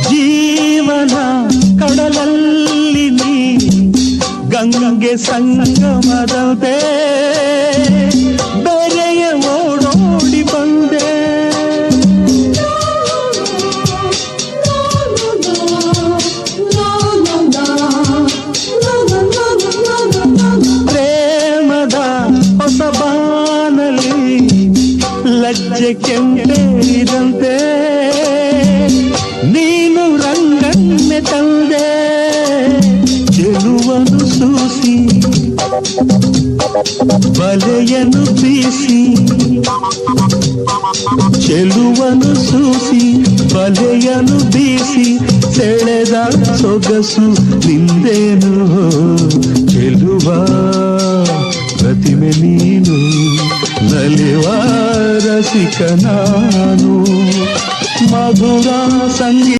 ಜೀವನ ಕಡಲಲ್ಲಿ ನೀ ಗಂಗೆ ಸಂಗಮದಂತೆ ಬೆರೆಯ ಓಡೋಡಿ ಬಂದೆ. ಪ್ರೇಮದ ಹೊಸ ಬಾನಲಿ ಲಜ್ಜೆ ಕೆಂಪೇರಿದಂತೆ ನೀನು ರಂಗನ್ನೆ ತಂದೆ. ಚೆಲುವನು ಸೂಸಿ ಬಲೆಯನ್ನು ಬೀಸಿ, ಚೆಲುವನು ಸೂಸಿ ಬಲೆಯನ್ನು ಬೀಸಿ ಸೆಳೆದ ಸೊಗಸು ನಿಂದೇನು. ಚೆಲುವ ಪ್ರತಿಮೆ ನೀನು, ನಲಿವ ರಸಿಕ ನಾನು, ಮಧುರ ಸಂಗೀತ